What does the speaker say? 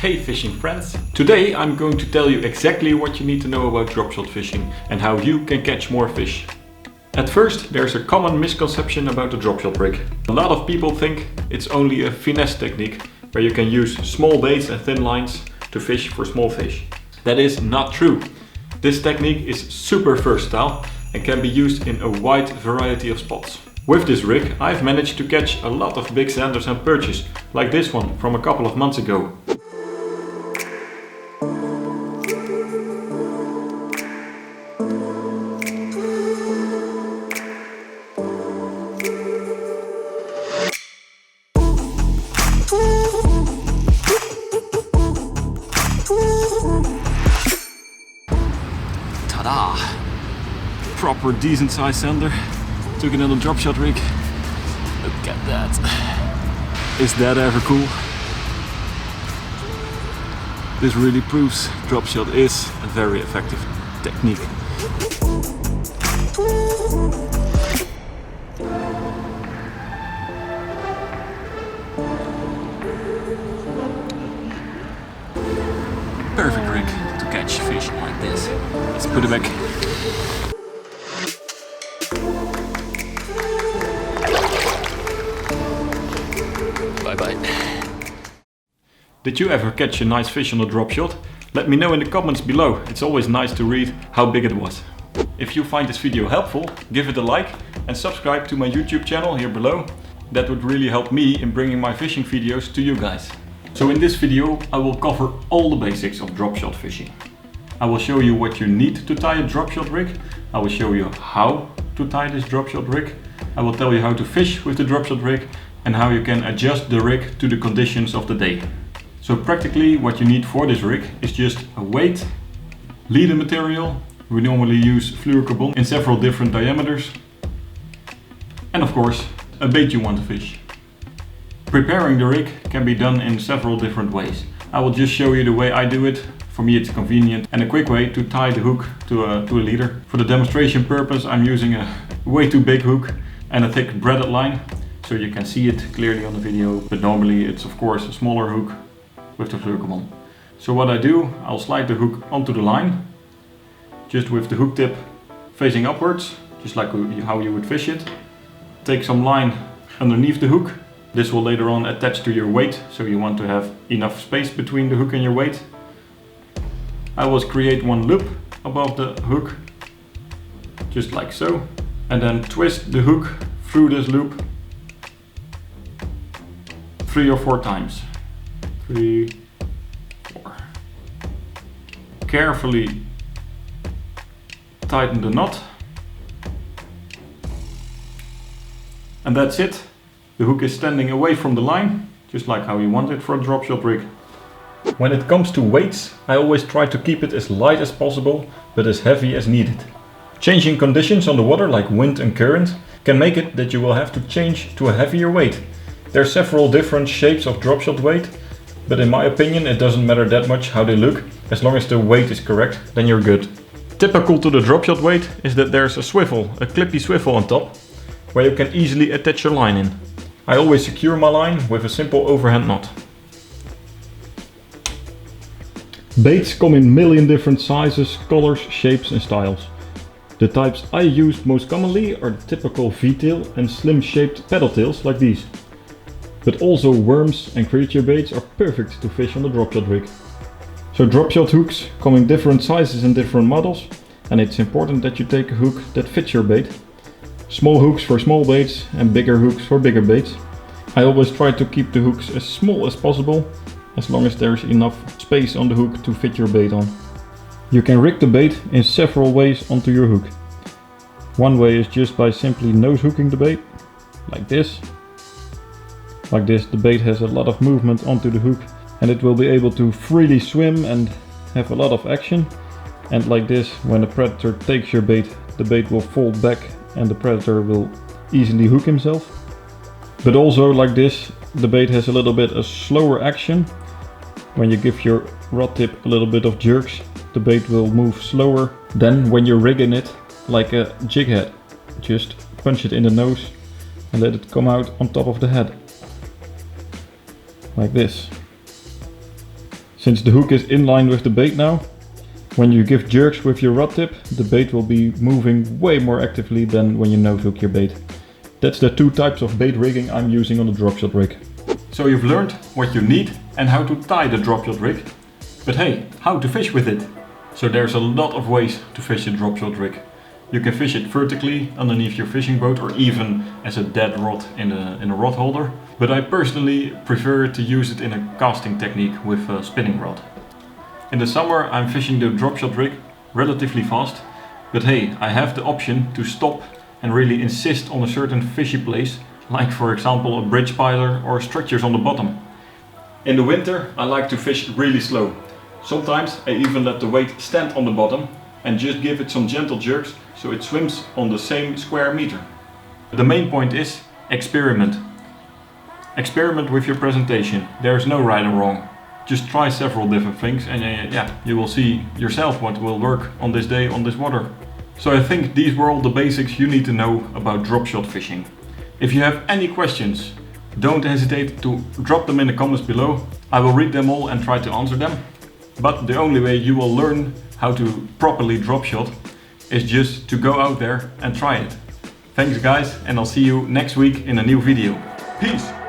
Hey fishing friends! Today I'm going to tell you exactly what you need to know about dropshot fishing and how you can catch more fish. At first, there's a common misconception about the dropshot rig. A lot of people think it's only a finesse technique where you can use small baits and thin lines to fish for small fish. That is not true. This technique is super versatile and can be used in a wide variety of spots. With this rig, I've managed to catch a lot of big zanders and perches, like this one from a couple of months ago. Ta-da! Proper decent sized zander. Took it on a dropshot rig. Look at that. Is that ever cool? This really proves dropshot is a very effective technique. Perfect rig to catch fish like this. Let's put it back. Bye. Did you ever catch a nice fish on a drop shot? Let me know in the comments below. It's always nice to read how big it was. If you find this video helpful, give it a like and subscribe to my YouTube channel here below. That would really help me in bringing my fishing videos to you guys. So in this video I will cover all the basics of drop shot fishing. I will show you what you need to tie a drop shot rig. I will show you how to tie this drop shot rig. I will tell you how to fish with the drop shot rig and how you can adjust the rig to the conditions of the day. So practically what you need for this rig is just a weight, leader material. We normally use fluorocarbon in several different diameters. And of course, a bait you want to fish. Preparing the rig can be done in several different ways. I will just show you the way I do it. For me it's convenient and a quick way to tie the hook to a leader. For the demonstration purpose I'm using a way too big hook and a thick braided line. So you can see it clearly on the video, but normally it's of course a smaller hook with the fluorocarbon. So what I do, I'll slide the hook onto the line, just with the hook tip facing upwards, just like how you would fish it. Take some line underneath the hook. This will later on attach to your weight, so you want to have enough space between the hook and your weight. I will create one loop above the hook, just like so, and then twist the hook through this loop 3 or 4 times. 3, 4. Carefully tighten the knot. And that's it. The hook is standing away from the line, just like how you want it for a drop shot rig. When it comes to weights, I always try to keep it as light as possible, but as heavy as needed. Changing conditions on the water, like wind and current, can make it that you will have to change to a heavier weight. There are several different shapes of dropshot weight, but in my opinion it doesn't matter that much how they look, as long as the weight is correct, then you're good. Typical to the dropshot weight is that there's a swivel, a clippy swivel on top, where you can easily attach your line in. I always secure my line with a simple overhand knot. Baits come in a million different sizes, colors, shapes and styles. The types I use most commonly are the typical V-tail and slim shaped paddle tails like these. But also worms and creature baits are perfect to fish on the dropshot rig. So dropshot hooks come in different sizes and different models, and it's important that you take a hook that fits your bait. Small hooks for small baits and bigger hooks for bigger baits. I always try to keep the hooks as small as possible, as long as there's enough space on the hook to fit your bait on. You can rig the bait in several ways onto your hook. One way is just by simply nose hooking the bait, like this. Like this, the bait has a lot of movement onto the hook and it will be able to freely swim and have a lot of action. And like this, when the predator takes your bait, the bait will fold back and the predator will easily hook himself. But also like this, the bait has a little bit a slower action. When you give your rod tip a little bit of jerks, the bait will move slower than when you're rigging it like a jig head. Just punch it in the nose and let it come out on top of the head. Like this. Since the hook is in line with the bait now, when you give jerks with your rod tip, the bait will be moving way more actively than when you nose hook your bait. That's the two types of bait rigging I'm using on the dropshot rig. So you've learned what you need and how to tie the dropshot rig. But hey, how to fish with it? So there's a lot of ways to fish a dropshot rig. You can fish it vertically underneath your fishing boat or even as a dead rod in a rod holder. But I personally prefer to use it in a casting technique with a spinning rod. In the summer I'm fishing the dropshot rig relatively fast, but hey, I have the option to stop and really insist on a certain fishy place, like for example a bridge piler or structures on the bottom. In the winter I like to fish really slow. Sometimes I even let the weight stand on the bottom and just give it some gentle jerks so it swims on the same square meter. The main point is experiment. Experiment with your presentation. There's no right or wrong. Just try several different things and yeah, you will see yourself what will work on this day on this water. So I think these were all the basics you need to know about dropshot fishing. If you have any questions, don't hesitate to drop them in the comments below. I will read them all and try to answer them. But the only way you will learn how to properly dropshot is just to go out there and try it. Thanks guys, and I'll see you next week in a new video. Peace!